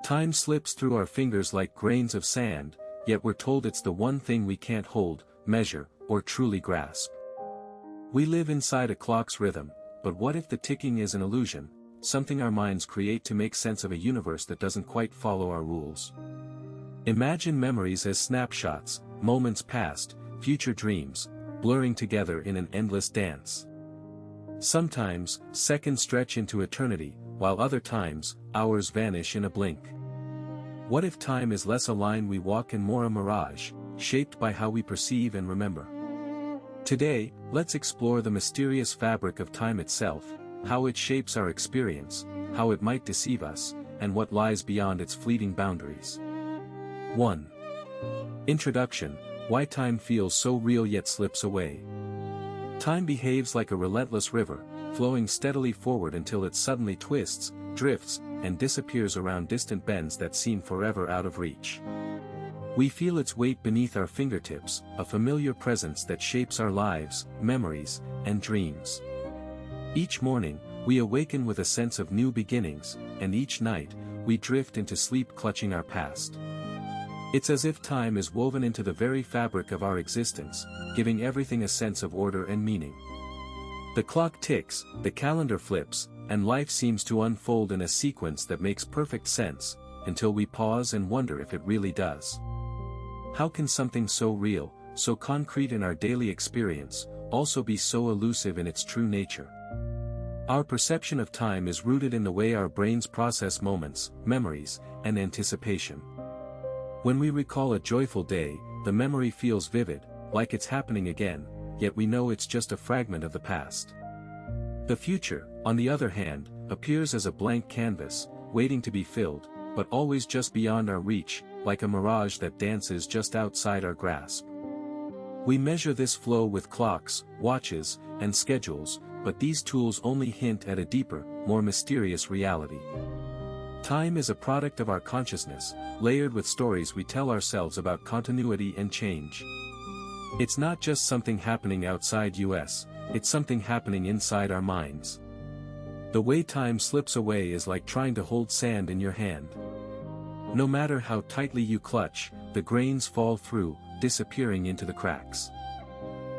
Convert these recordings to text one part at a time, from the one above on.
Time slips through our fingers like grains of sand, yet we're told it's the one thing we can't hold, measure, or truly grasp. We live inside a clock's rhythm, but what if the ticking is an illusion, something our minds create to make sense of a universe that doesn't quite follow our rules? Imagine memories as snapshots, moments past, future dreams, blurring together in an endless dance. Sometimes, seconds stretch into eternity, while other times, hours vanish in a blink. What if time is less a line we walk and more a mirage, shaped by how we perceive and remember? Today, let's explore the mysterious fabric of time itself, how it shapes our experience, how it might deceive us, and what lies beyond its fleeting boundaries. 1. Introduction: Why time feels so real yet slips away. Time behaves like a relentless river, flowing steadily forward until it suddenly twists, drifts, and disappears around distant bends that seem forever out of reach. We feel its weight beneath our fingertips, a familiar presence that shapes our lives, memories, and dreams. Each morning, we awaken with a sense of new beginnings, and each night, we drift into sleep clutching our past. It's as if time is woven into the very fabric of our existence, giving everything a sense of order and meaning. The clock ticks, the calendar flips, and life seems to unfold in a sequence that makes perfect sense, until we pause and wonder if it really does. How can something so real, so concrete in our daily experience, also be so elusive in its true nature? Our perception of time is rooted in the way our brains process moments, memories, and anticipation. When we recall a joyful day, the memory feels vivid, like it's happening again, yet we know it's just a fragment of the past. The future, on the other hand, appears as a blank canvas, waiting to be filled, but always just beyond our reach, like a mirage that dances just outside our grasp. We measure this flow with clocks, watches, and schedules, but these tools only hint at a deeper, more mysterious reality. Time is a product of our consciousness, layered with stories we tell ourselves about continuity and change. It's not just something happening outside us, it's something happening inside our minds. The way time slips away is like trying to hold sand in your hand. No matter how tightly you clutch, the grains fall through, disappearing into the cracks.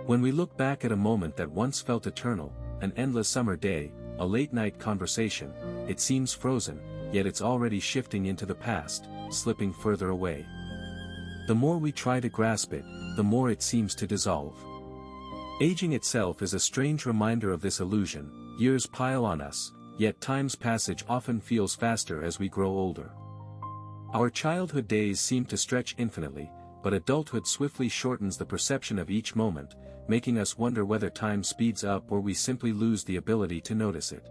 When we look back at a moment that once felt eternal, an endless summer day, a late-night conversation, it seems frozen, yet it's already shifting into the past, slipping further away. The more we try to grasp it, the more it seems to dissolve. Aging itself is a strange reminder of this illusion. Years pile on us, yet time's passage often feels faster as we grow older. Our childhood days seem to stretch infinitely, but adulthood swiftly shortens the perception of each moment, making us wonder whether time speeds up or we simply lose the ability to notice it.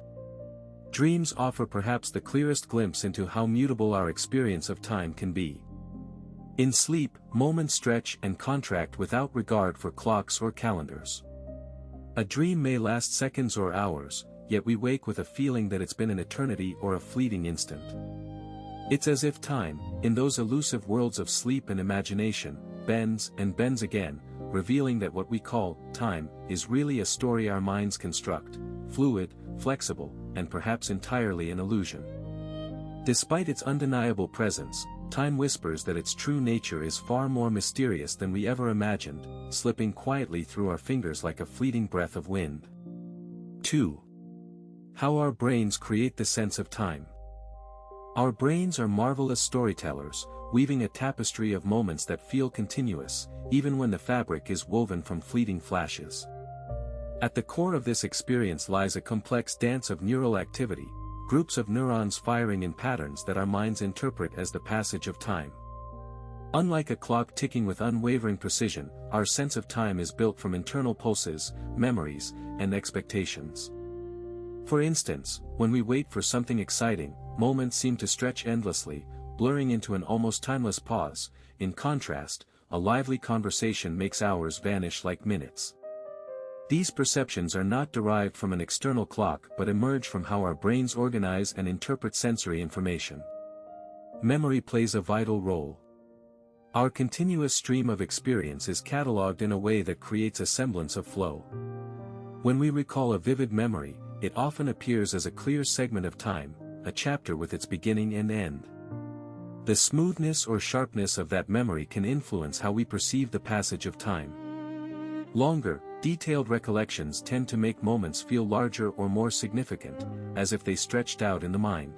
Dreams offer perhaps the clearest glimpse into how mutable our experience of time can be. In sleep, moments stretch and contract without regard for clocks or calendars. A dream may last seconds or hours, yet we wake with a feeling that it's been an eternity or a fleeting instant. It's as if time, in those elusive worlds of sleep and imagination, bends and bends again, revealing that what we call time is really a story our minds construct, fluid, flexible, and perhaps entirely an illusion. Despite its undeniable presence, time whispers that its true nature is far more mysterious than we ever imagined, slipping quietly through our fingers like a fleeting breath of wind. 2. How our brains create the sense of time. Our brains are marvelous storytellers, weaving a tapestry of moments that feel continuous, even when the fabric is woven from fleeting flashes. At the core of this experience lies a complex dance of neural activity, groups of neurons firing in patterns that our minds interpret as the passage of time. Unlike a clock ticking with unwavering precision, our sense of time is built from internal pulses, memories, and expectations. For instance, when we wait for something exciting, moments seem to stretch endlessly, blurring into an almost timeless pause. In contrast, a lively conversation makes hours vanish like minutes. These perceptions are not derived from an external clock but emerge from how our brains organize and interpret sensory information. Memory plays a vital role. Our continuous stream of experience is cataloged in a way that creates a semblance of flow. When we recall a vivid memory, it often appears as a clear segment of time, a chapter with its beginning and end. The smoothness or sharpness of that memory can influence how we perceive the passage of time. Longer, detailed recollections tend to make moments feel larger or more significant, as if they stretched out in the mind.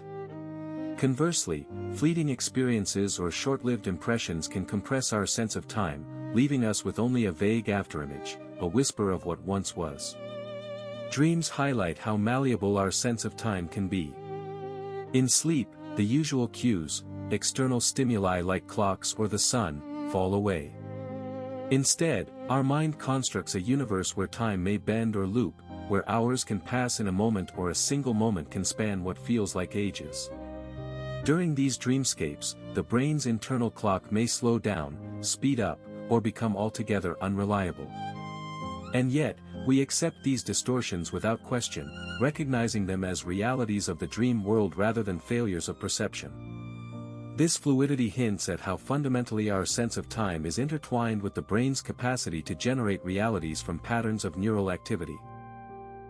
Conversely, fleeting experiences or short-lived impressions can compress our sense of time, leaving us with only a vague afterimage, a whisper of what once was. Dreams highlight how malleable our sense of time can be. In sleep, the usual cues, external stimuli like clocks or the sun, fall away. Instead, our mind constructs a universe where time may bend or loop, where hours can pass in a moment or a single moment can span what feels like ages. During these dreamscapes, the brain's internal clock may slow down, speed up, or become altogether unreliable. And yet, we accept these distortions without question, recognizing them as realities of the dream world rather than failures of perception. This fluidity hints at how fundamentally our sense of time is intertwined with the brain's capacity to generate realities from patterns of neural activity.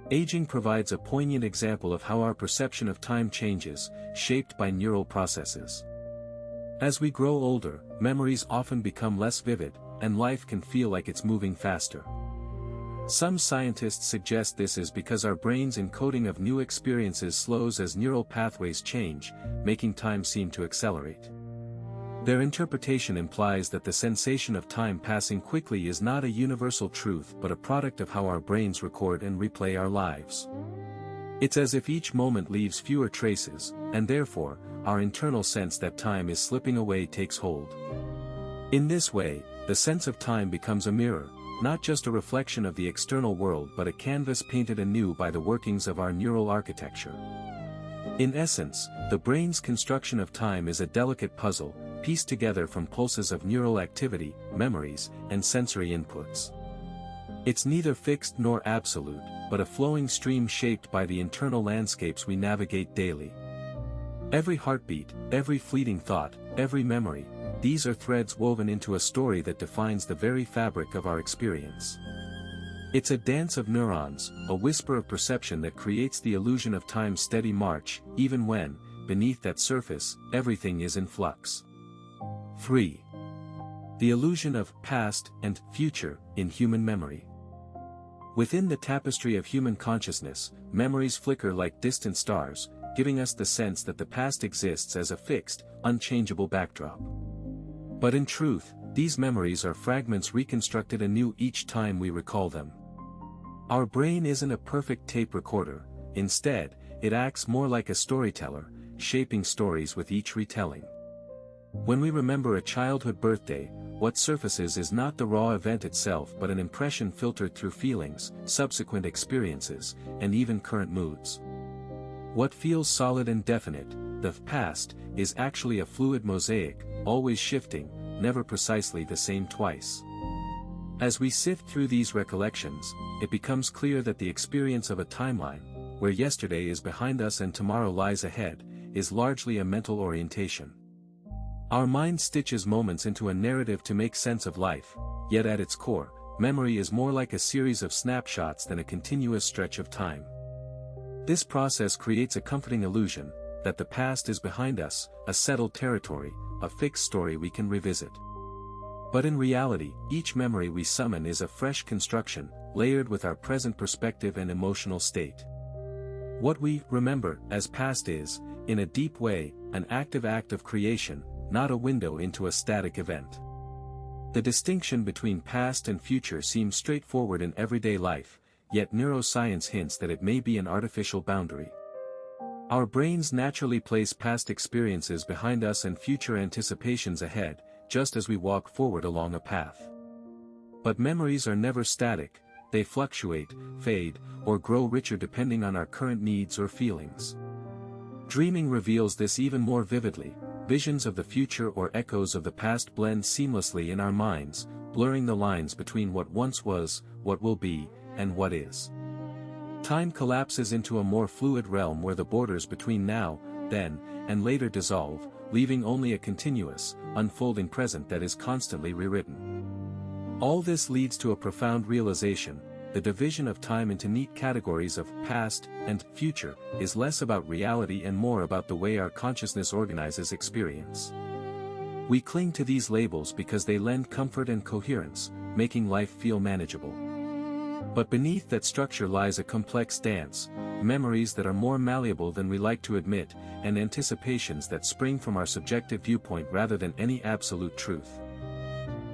Aging provides a poignant example of how our perception of time changes, shaped by neural processes. As we grow older, memories often become less vivid, and life can feel like it's moving faster. Some scientists suggest this is because our brain's encoding of new experiences slows as neural pathways change, making time seem to accelerate. Their interpretation implies that the sensation of time passing quickly is not a universal truth but a product of how our brains record and replay our lives. It's as if each moment leaves fewer traces, and therefore, our internal sense that time is slipping away takes hold. In this way, the sense of time becomes a mirror, not just a reflection of the external world but a canvas painted anew by the workings of our neural architecture. In essence, the brain's construction of time is a delicate puzzle, pieced together from pulses of neural activity, memories, and sensory inputs. It's neither fixed nor absolute, but a flowing stream shaped by the internal landscapes we navigate daily. Every heartbeat, every fleeting thought, every memory, these are threads woven into a story that defines the very fabric of our experience. It's a dance of neurons, a whisper of perception that creates the illusion of time's steady march, even when, beneath that surface, everything is in flux. 3. The illusion of past and future in human memory. Within the tapestry of human consciousness, memories flicker like distant stars, giving us the sense that the past exists as a fixed, unchangeable backdrop. But in truth, these memories are fragments reconstructed anew each time we recall them. Our brain isn't a perfect tape recorder, instead, it acts more like a storyteller, shaping stories with each retelling. When we remember a childhood birthday, what surfaces is not the raw event itself but an impression filtered through feelings, subsequent experiences, and even current moods. What feels solid and definite, the past, is actually a fluid mosaic, always shifting, never precisely the same twice. As we sift through these recollections, it becomes clear that the experience of a timeline, where yesterday is behind us and tomorrow lies ahead, is largely a mental orientation. Our mind stitches moments into a narrative to make sense of life, yet at its core, memory is more like a series of snapshots than a continuous stretch of time. This process creates a comforting illusion that the past is behind us, a settled territory, a fixed story we can revisit. But in reality, each memory we summon is a fresh construction, layered with our present perspective and emotional state. What we remember as past is, in a deep way, an active act of creation, not a window into a static event. The distinction between past and future seems straightforward in everyday life, yet neuroscience hints that it may be an artificial boundary. Our brains naturally place past experiences behind us and future anticipations ahead, just as we walk forward along a path. But memories are never static, they fluctuate, fade, or grow richer depending on our current needs or feelings. Dreaming reveals this even more vividly. Visions of the future or echoes of the past blend seamlessly in our minds, blurring the lines between what once was, what will be, and what is. Time collapses into a more fluid realm where the borders between now, then, and later dissolve, leaving only a continuous, unfolding present that is constantly rewritten. All this leads to a profound realization: the division of time into neat categories of past and future is less about reality and more about the way our consciousness organizes experience. We cling to these labels because they lend comfort and coherence, making life feel manageable. But beneath that structure lies a complex dance, memories that are more malleable than we like to admit, and anticipations that spring from our subjective viewpoint rather than any absolute truth.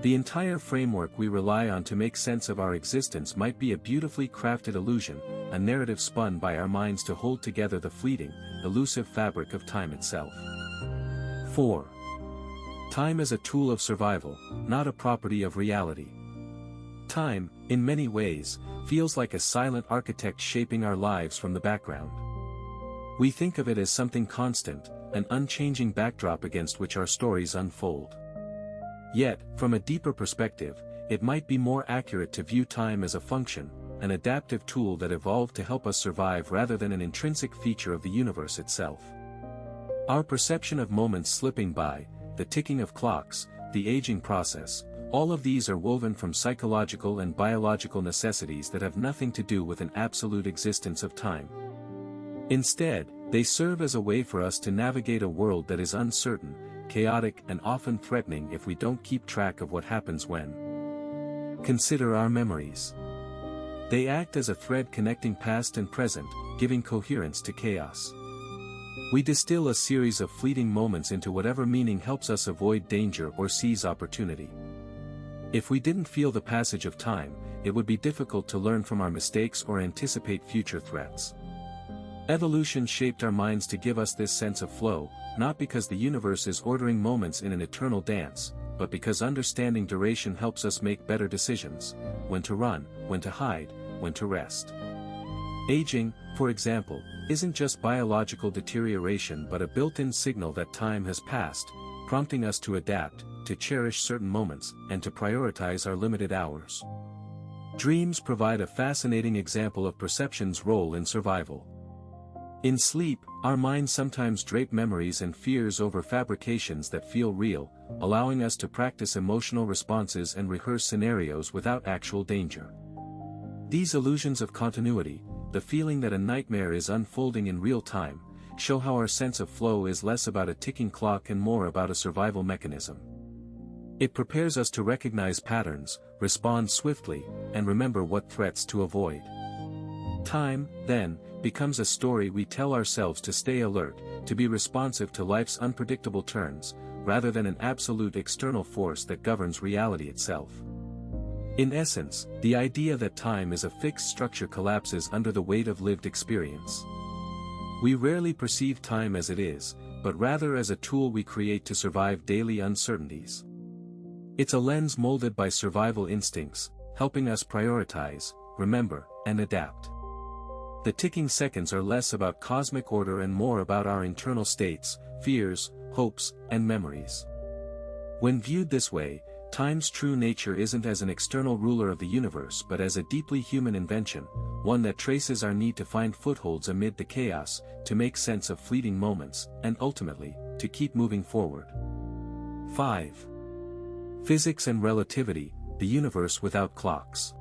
The entire framework we rely on to make sense of our existence might be a beautifully crafted illusion, a narrative spun by our minds to hold together the fleeting, elusive fabric of time itself. 4. Time as a tool of survival, not a property of reality. Time, in many ways, feels like a silent architect shaping our lives from the background. We think of it as something constant, an unchanging backdrop against which our stories unfold. Yet, from a deeper perspective, it might be more accurate to view time as a function, an adaptive tool that evolved to help us survive rather than an intrinsic feature of the universe itself. Our perception of moments slipping by, the ticking of clocks, the aging process, all of these are woven from psychological and biological necessities that have nothing to do with an absolute existence of time. Instead, they serve as a way for us to navigate a world that is uncertain, chaotic and often threatening if we don't keep track of what happens when. Consider our memories. They act as a thread connecting past and present, giving coherence to chaos. We distill a series of fleeting moments into whatever meaning helps us avoid danger or seize opportunity. If we didn't feel the passage of time, it would be difficult to learn from our mistakes or anticipate future threats. Evolution shaped our minds to give us this sense of flow, not because the universe is ordering moments in an eternal dance, but because understanding duration helps us make better decisions, when to run, when to hide, when to rest. Aging, for example, isn't just biological deterioration but a built-in signal that time has passed, prompting us to adapt, to cherish certain moments, and to prioritize our limited hours. Dreams provide a fascinating example of perception's role in survival. In sleep, our minds sometimes drape memories and fears over fabrications that feel real, allowing us to practice emotional responses and rehearse scenarios without actual danger. These illusions of continuity, the feeling that a nightmare is unfolding in real time, show how our sense of flow is less about a ticking clock and more about a survival mechanism. It prepares us to recognize patterns, respond swiftly, and remember what threats to avoid. Time, then, becomes a story we tell ourselves to stay alert, to be responsive to life's unpredictable turns, rather than an absolute external force that governs reality itself. In essence, the idea that time is a fixed structure collapses under the weight of lived experience. We rarely perceive time as it is, but rather as a tool we create to survive daily uncertainties. It's a lens molded by survival instincts, helping us prioritize, remember, and adapt. The ticking seconds are less about cosmic order and more about our internal states, fears, hopes, and memories. When viewed this way, time's true nature isn't as an external ruler of the universe but as a deeply human invention, one that traces our need to find footholds amid the chaos, to make sense of fleeting moments, and ultimately, to keep moving forward. 5. Physics and relativity, the universe without clocks.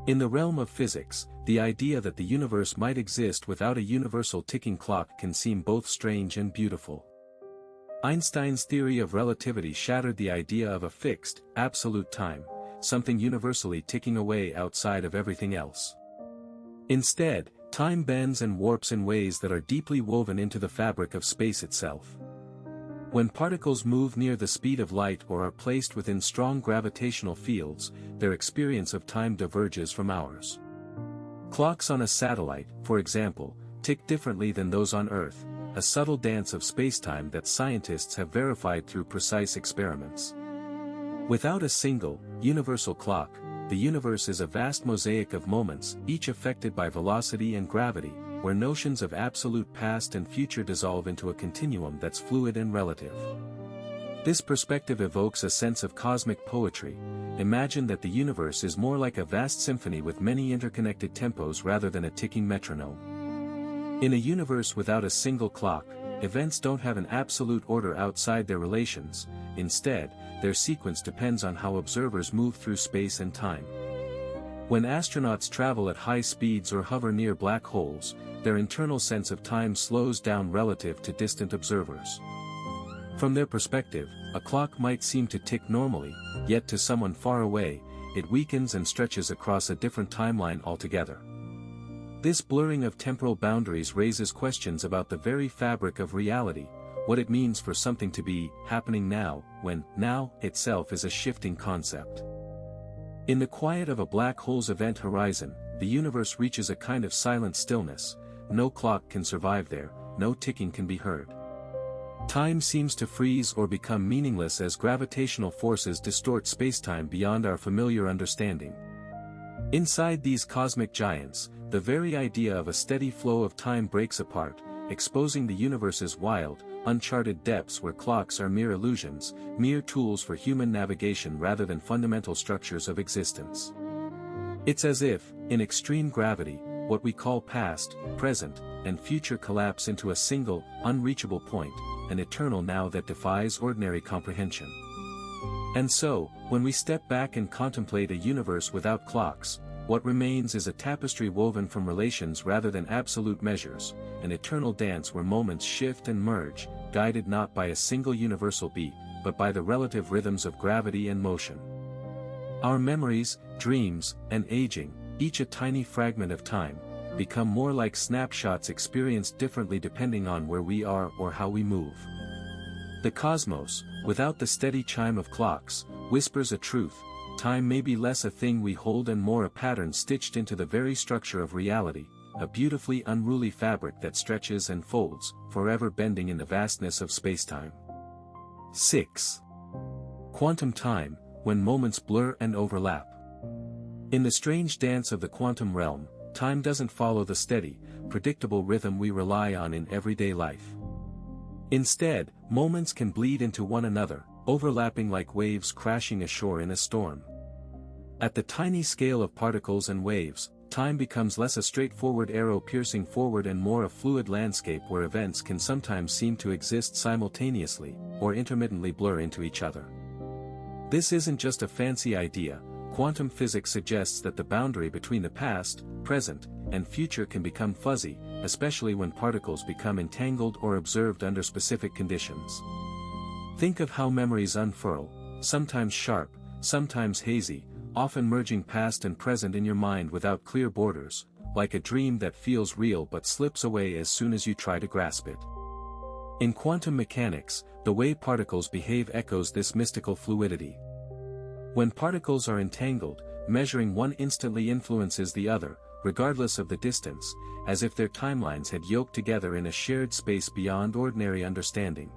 In the realm of physics, the idea that the universe might exist without a universal ticking clock can seem both strange and beautiful. Einstein's theory of relativity shattered the idea of a fixed, absolute time, something universally ticking away outside of everything else. Instead, time bends and warps in ways that are deeply woven into the fabric of space itself. When particles move near the speed of light or are placed within strong gravitational fields, their experience of time diverges from ours. Clocks on a satellite, for example, tick differently than those on Earth, a subtle dance of spacetime that scientists have verified through precise experiments. Without a single, universal clock, the universe is a vast mosaic of moments, each affected by velocity and gravity, where notions of absolute past and future dissolve into a continuum that's fluid and relative. This perspective evokes a sense of cosmic poetry. Imagine that the universe is more like a vast symphony with many interconnected tempos rather than a ticking metronome. In a universe without a single clock, events don't have an absolute order outside their relations. Instead, their sequence depends on how observers move through space and time. When astronauts travel at high speeds or hover near black holes, their internal sense of time slows down relative to distant observers. From their perspective, a clock might seem to tick normally, yet to someone far away, it weakens and stretches across a different timeline altogether. This blurring of temporal boundaries raises questions about the very fabric of reality, what it means for something to be happening now, when now itself is a shifting concept. In the quiet of a black hole's event horizon, the universe reaches a kind of silent stillness. No clock can survive there, no ticking can be heard. Time seems to freeze or become meaningless as gravitational forces distort spacetime beyond our familiar understanding. Inside these cosmic giants, the very idea of a steady flow of time breaks apart, exposing the universe's wild, uncharted depths where clocks are mere illusions, mere tools for human navigation rather than fundamental structures of existence. It's as if, in extreme gravity, what we call past, present, and future collapse into a single, unreachable point, an eternal now that defies ordinary comprehension. And so, when we step back and contemplate a universe without clocks, what remains is a tapestry woven from relations rather than absolute measures, an eternal dance where moments shift and merge, guided not by a single universal beat, but by the relative rhythms of gravity and motion. Our memories, dreams, and aging, each a tiny fragment of time, become more like snapshots experienced differently depending on where we are or how we move. The cosmos, without the steady chime of clocks, whispers a truth: time may be less a thing we hold and more a pattern stitched into the very structure of reality, a beautifully unruly fabric that stretches and folds, forever bending in the vastness of spacetime. 6. Quantum time, when moments blur and overlap. In the strange dance of the quantum realm, time doesn't follow the steady, predictable rhythm we rely on in everyday life. Instead, moments can bleed into one another, overlapping like waves crashing ashore in a storm. At the tiny scale of particles and waves, time becomes less a straightforward arrow piercing forward and more a fluid landscape where events can sometimes seem to exist simultaneously, or intermittently blur into each other. This isn't just a fancy idea. Quantum physics suggests that the boundary between the past, present, and future can become fuzzy, especially when particles become entangled or observed under specific conditions. Think of how memories unfurl, sometimes sharp, sometimes hazy, often merging past and present in your mind without clear borders, like a dream that feels real but slips away as soon as you try to grasp it. In quantum mechanics, the way particles behave echoes this mystical fluidity. When particles are entangled, measuring one instantly influences the other, regardless of the distance, as if their timelines had yoked together in a shared space beyond ordinary understanding.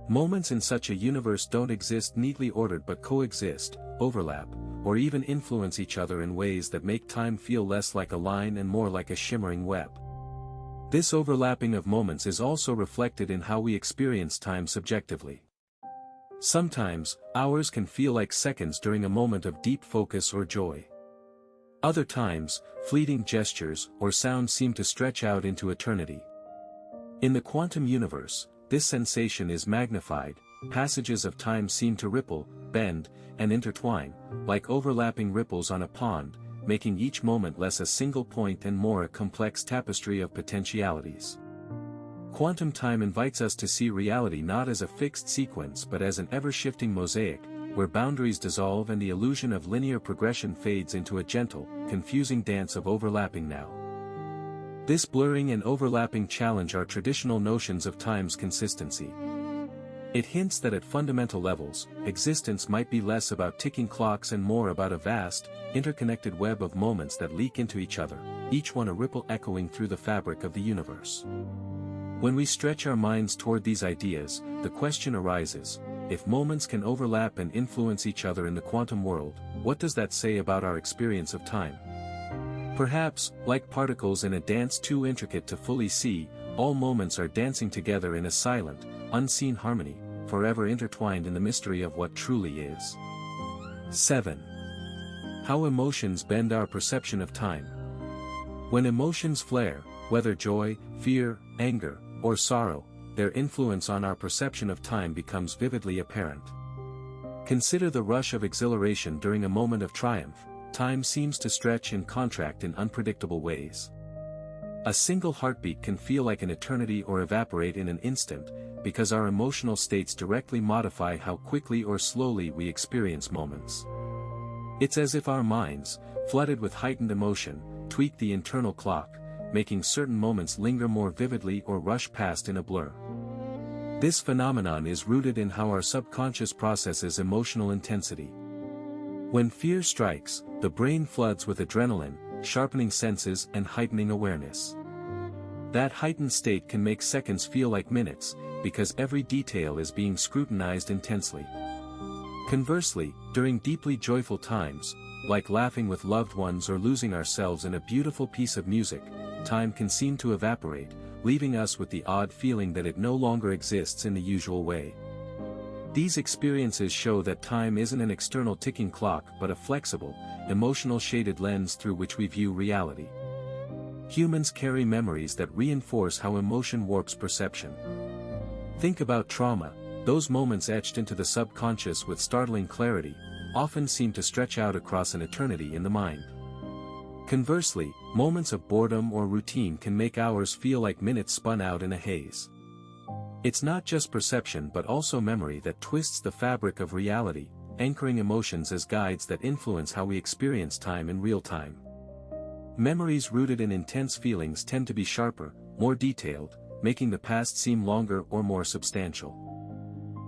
Moments in such a universe don't exist neatly ordered but coexist, overlap, or even influence each other in ways that make time feel less like a line and more like a shimmering web. This overlapping of moments is also reflected in how we experience time subjectively. Sometimes, hours can feel like seconds during a moment of deep focus or joy. Other times, fleeting gestures or sounds seem to stretch out into eternity. In the quantum universe, this sensation is magnified. Passages of time seem to ripple, bend, and intertwine, like overlapping ripples on a pond, making each moment less a single point and more a complex tapestry of potentialities. Quantum time invites us to see reality not as a fixed sequence but as an ever-shifting mosaic, where boundaries dissolve and the illusion of linear progression fades into a gentle, confusing dance of overlapping now. This blurring and overlapping challenge our traditional notions of time's consistency. It hints that at fundamental levels, existence might be less about ticking clocks and more about a vast, interconnected web of moments that leak into each other, each one a ripple echoing through the fabric of the universe. When we stretch our minds toward these ideas, the question arises: if moments can overlap and influence each other in the quantum world, what does that say about our experience of time? Perhaps, like particles in a dance too intricate to fully see, all moments are dancing together in a silent, unseen harmony, forever intertwined in the mystery of what truly is. 7. How emotions bend our perception of time. When emotions flare, whether joy, fear, anger, or sorrow, their influence on our perception of time becomes vividly apparent. Consider the rush of exhilaration during a moment of triumph. Time seems to stretch and contract in unpredictable ways. A single heartbeat can feel like an eternity or evaporate in an instant, because our emotional states directly modify how quickly or slowly we experience moments. It's as if our minds, flooded with heightened emotion, tweak the internal clock, making certain moments linger more vividly or rush past in a blur. This phenomenon is rooted in how our subconscious processes emotional intensity. When fear strikes, the brain floods with adrenaline, sharpening senses and heightening awareness. That heightened state can make seconds feel like minutes, because every detail is being scrutinized intensely. Conversely, during deeply joyful times, like laughing with loved ones or losing ourselves in a beautiful piece of music, time can seem to evaporate, leaving us with the odd feeling that it no longer exists in the usual way. These experiences show that time isn't an external ticking clock but a flexible, emotional shaded lens through which we view reality. Humans carry memories that reinforce how emotion warps perception. Think about trauma. Those moments etched into the subconscious with startling clarity, often seem to stretch out across an eternity in the mind. Conversely, moments of boredom or routine can make hours feel like minutes spun out in a haze. It's not just perception but also memory that twists the fabric of reality, anchoring emotions as guides that influence how we experience time in real time. Memories rooted in intense feelings tend to be sharper, more detailed, making the past seem longer or more substantial.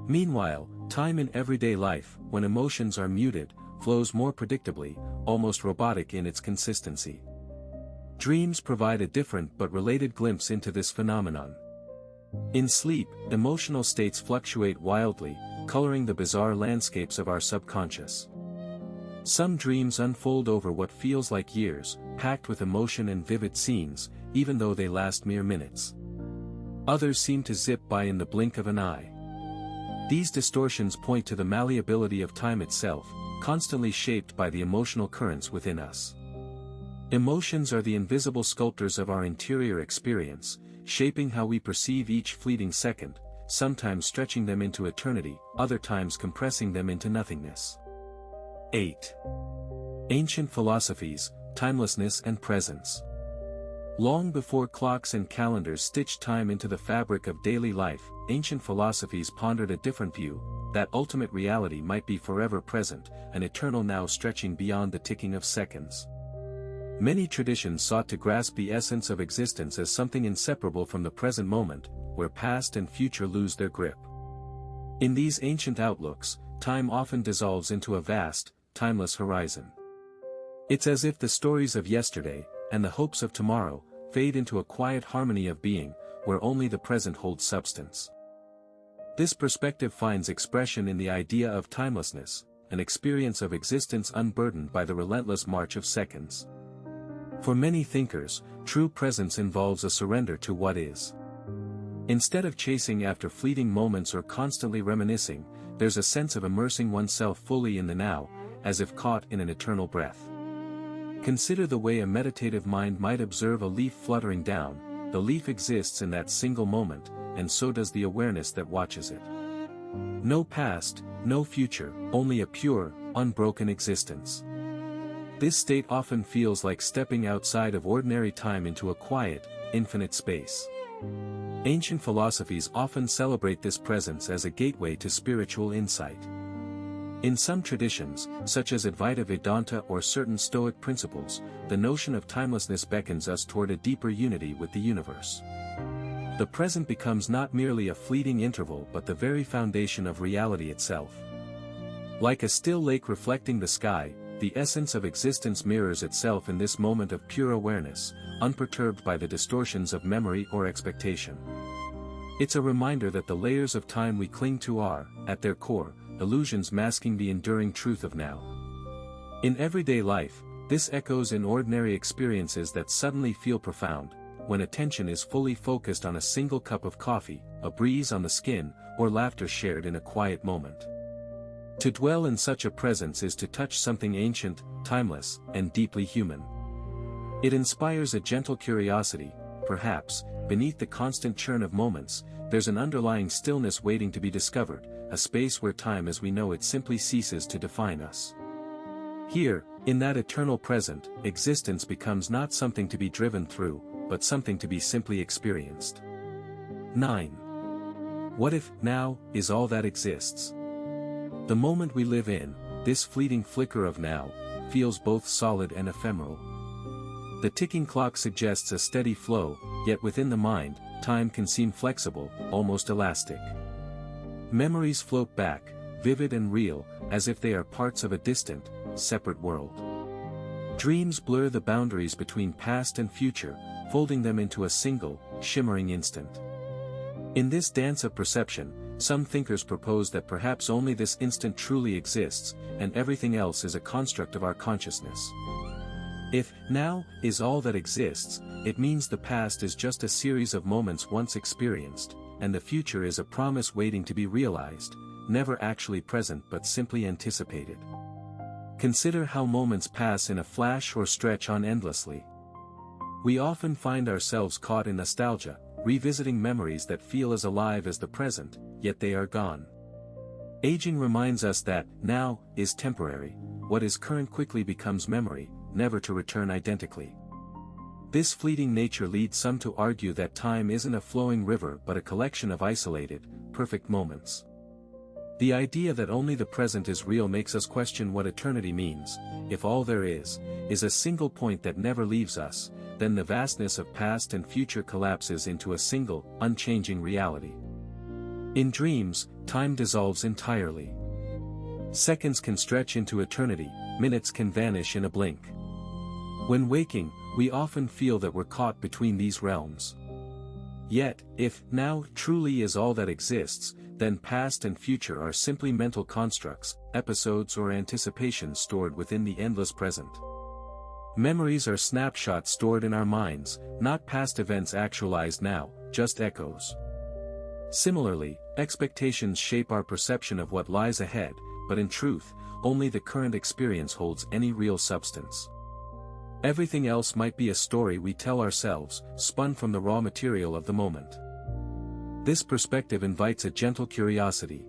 Meanwhile, time in everyday life, when emotions are muted, flows more predictably, almost robotic in its consistency. Dreams provide a different but related glimpse into this phenomenon. In sleep, emotional states fluctuate wildly, coloring the bizarre landscapes of our subconscious. Some dreams unfold over what feels like years, packed with emotion and vivid scenes, even though they last mere minutes. Others seem to zip by in the blink of an eye. These distortions point to the malleability of time itself, constantly shaped by the emotional currents within us. Emotions are the invisible sculptors of our interior experience, shaping how we perceive each fleeting second, sometimes stretching them into eternity, other times compressing them into nothingness. 8. Ancient philosophies, timelessness and presence. Long before clocks and calendars stitched time into the fabric of daily life, ancient philosophies pondered a different view, that ultimate reality might be forever present, an eternal now stretching beyond the ticking of seconds. Many traditions sought to grasp the essence of existence as something inseparable from the present moment, where past and future lose their grip. In these ancient outlooks, time often dissolves into a vast, timeless horizon. It's as if the stories of yesterday, and the hopes of tomorrow, fade into a quiet harmony of being, where only the present holds substance. This perspective finds expression in the idea of timelessness, an experience of existence unburdened by the relentless march of seconds. For many thinkers, true presence involves a surrender to what is. Instead of chasing after fleeting moments or constantly reminiscing, there's a sense of immersing oneself fully in the now, as if caught in an eternal breath. Consider the way a meditative mind might observe a leaf fluttering down. The leaf exists in that single moment, and so does the awareness that watches it. No past, no future, only a pure, unbroken existence. This state often feels like stepping outside of ordinary time into a quiet, infinite space. Ancient philosophies often celebrate this presence as a gateway to spiritual insight. In some traditions, such as Advaita Vedanta or certain Stoic principles, the notion of timelessness beckons us toward a deeper unity with the universe. The present becomes not merely a fleeting interval but the very foundation of reality itself. Like a still lake reflecting the sky, the essence of existence mirrors itself in this moment of pure awareness, unperturbed by the distortions of memory or expectation. It's a reminder that the layers of time we cling to are, at their core, illusions masking the enduring truth of now. In everyday life, this echoes in ordinary experiences that suddenly feel profound, when attention is fully focused on a single cup of coffee, a breeze on the skin, or laughter shared in a quiet moment. To dwell in such a presence is to touch something ancient, timeless, and deeply human. It inspires a gentle curiosity. Perhaps, beneath the constant churn of moments, there's an underlying stillness waiting to be discovered, a space where time as we know it simply ceases to define us. Here, in that eternal present, existence becomes not something to be driven through, but something to be simply experienced. 9. What if now is all that exists? The moment we live in, this fleeting flicker of now, feels both solid and ephemeral. The ticking clock suggests a steady flow, yet within the mind, time can seem flexible, almost elastic. Memories float back, vivid and real, as if they are parts of a distant, separate world. Dreams blur the boundaries between past and future, folding them into a single, shimmering instant. In this dance of perception, some thinkers propose that perhaps only this instant truly exists, and everything else is a construct of our consciousness. If now is all that exists, it means the past is just a series of moments once experienced, and the future is a promise waiting to be realized, never actually present but simply anticipated. Consider how moments pass in a flash or stretch on endlessly. We often find ourselves caught in nostalgia, revisiting memories that feel as alive as the present, yet they are gone. Aging reminds us that now is temporary, what is current quickly becomes memory, never to return identically. This fleeting nature leads some to argue that time isn't a flowing river but a collection of isolated, perfect moments. The idea that only the present is real makes us question what eternity means. If all there is a single point that never leaves us, then the vastness of past and future collapses into a single, unchanging reality. In dreams, time dissolves entirely. Seconds can stretch into eternity, minutes can vanish in a blink. When waking, we often feel that we're caught between these realms. Yet, if now truly is all that exists, then past and future are simply mental constructs, episodes or anticipations stored within the endless present. Memories are snapshots stored in our minds, not past events actualized now, just echoes. Similarly, expectations shape our perception of what lies ahead, but in truth, only the current experience holds any real substance. Everything else might be a story we tell ourselves, spun from the raw material of the moment. This perspective invites a gentle curiosity.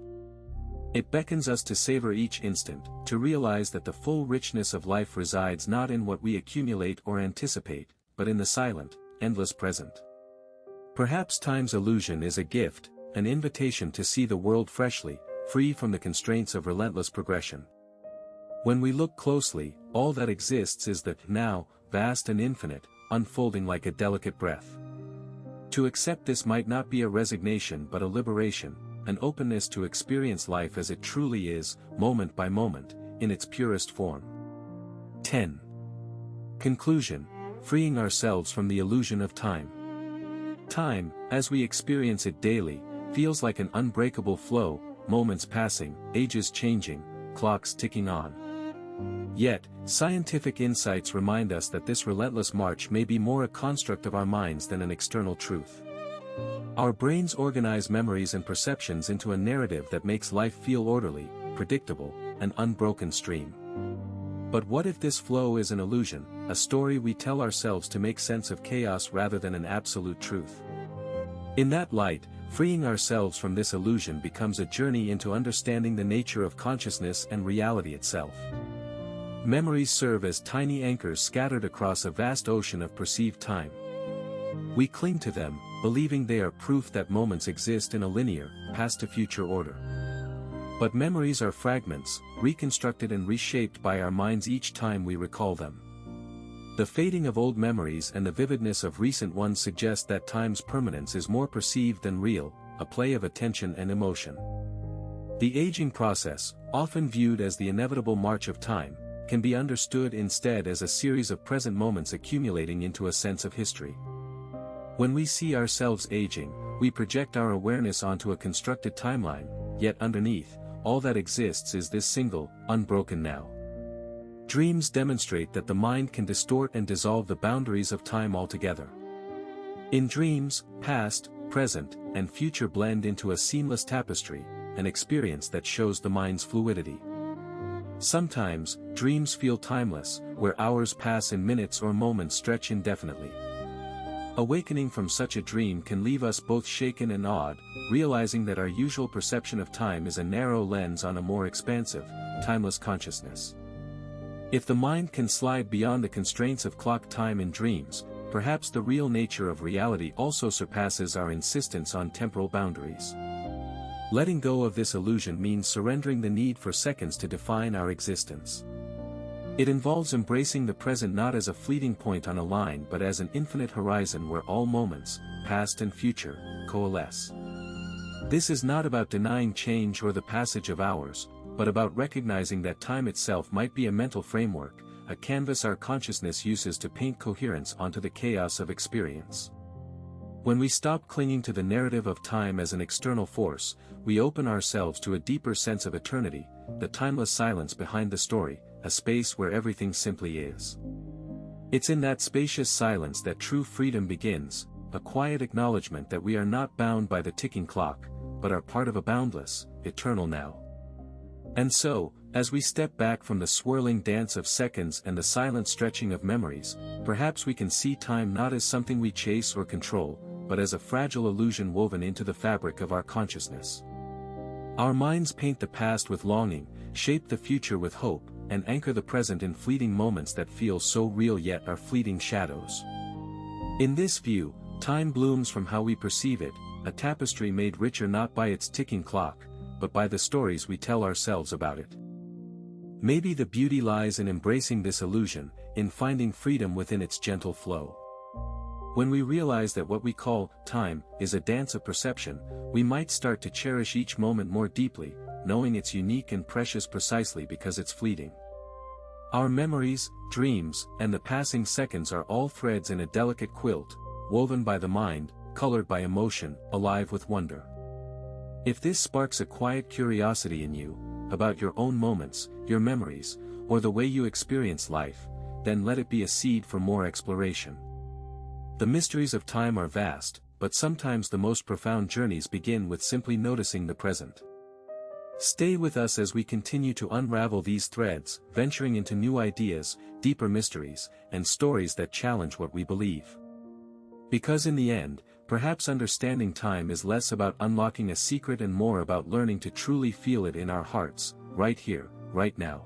It beckons us to savor each instant, to realize that the full richness of life resides not in what we accumulate or anticipate, but in the silent, endless present. Perhaps time's illusion is a gift, an invitation to see the world freshly, free from the constraints of relentless progression. When we look closely, all that exists is the now, vast and infinite, unfolding like a delicate breath. To accept this might not be a resignation but a liberation, an openness to experience life as it truly is, moment by moment, in its purest form. 10. Conclusion: freeing ourselves from the illusion of time. Time, as we experience it daily, feels like an unbreakable flow, moments passing, ages changing, clocks ticking on. Yet, scientific insights remind us that this relentless march may be more a construct of our minds than an external truth. Our brains organize memories and perceptions into a narrative that makes life feel orderly, predictable, an unbroken stream. But what if this flow is an illusion, a story we tell ourselves to make sense of chaos rather than an absolute truth? In that light, freeing ourselves from this illusion becomes a journey into understanding the nature of consciousness and reality itself. Memories serve as tiny anchors scattered across a vast ocean of perceived time. We cling to them, believing they are proof that moments exist in a linear, past-to-future order. But memories are fragments, reconstructed and reshaped by our minds each time we recall them. The fading of old memories and the vividness of recent ones suggest that time's permanence is more perceived than real, a play of attention and emotion. The aging process, often viewed as the inevitable march of time, can be understood instead as a series of present moments accumulating into a sense of history. When we see ourselves aging, we project our awareness onto a constructed timeline, yet underneath, all that exists is this single, unbroken now. Dreams demonstrate that the mind can distort and dissolve the boundaries of time altogether. In dreams, past, present, and future blend into a seamless tapestry, an experience that shows the mind's fluidity. Sometimes, dreams feel timeless, where hours pass in minutes or moments stretch indefinitely. Awakening from such a dream can leave us both shaken and awed, realizing that our usual perception of time is a narrow lens on a more expansive, timeless consciousness. If the mind can slide beyond the constraints of clock time in dreams, perhaps the real nature of reality also surpasses our insistence on temporal boundaries. Letting go of this illusion means surrendering the need for seconds to define our existence. It involves embracing the present not as a fleeting point on a line but as an infinite horizon where all moments, past and future, coalesce. This is not about denying change or the passage of hours, but about recognizing that time itself might be a mental framework, a canvas our consciousness uses to paint coherence onto the chaos of experience. When we stop clinging to the narrative of time as an external force, we open ourselves to a deeper sense of eternity, the timeless silence behind the story, a space where everything simply is. It's in that spacious silence that true freedom begins, a quiet acknowledgement that we are not bound by the ticking clock, but are part of a boundless, eternal now. And so, as we step back from the swirling dance of seconds and the silent stretching of memories, perhaps we can see time not as something we chase or control, but as a fragile illusion woven into the fabric of our consciousness. Our minds paint the past with longing, shape the future with hope, and anchor the present in fleeting moments that feel so real yet are fleeting shadows. In this view, time blooms from how we perceive it, a tapestry made richer not by its ticking clock, but by the stories we tell ourselves about it. Maybe the beauty lies in embracing this illusion, in finding freedom within its gentle flow. When we realize that what we call time is a dance of perception, we might start to cherish each moment more deeply, knowing it's unique and precious precisely because it's fleeting. Our memories, dreams, and the passing seconds are all threads in a delicate quilt, woven by the mind, colored by emotion, alive with wonder. If this sparks a quiet curiosity in you, about your own moments, your memories, or the way you experience life, then let it be a seed for more exploration. The mysteries of time are vast, but sometimes the most profound journeys begin with simply noticing the present. Stay with us as we continue to unravel these threads, venturing into new ideas, deeper mysteries, and stories that challenge what we believe. Because in the end, perhaps understanding time is less about unlocking a secret and more about learning to truly feel it in our hearts, right here, right now.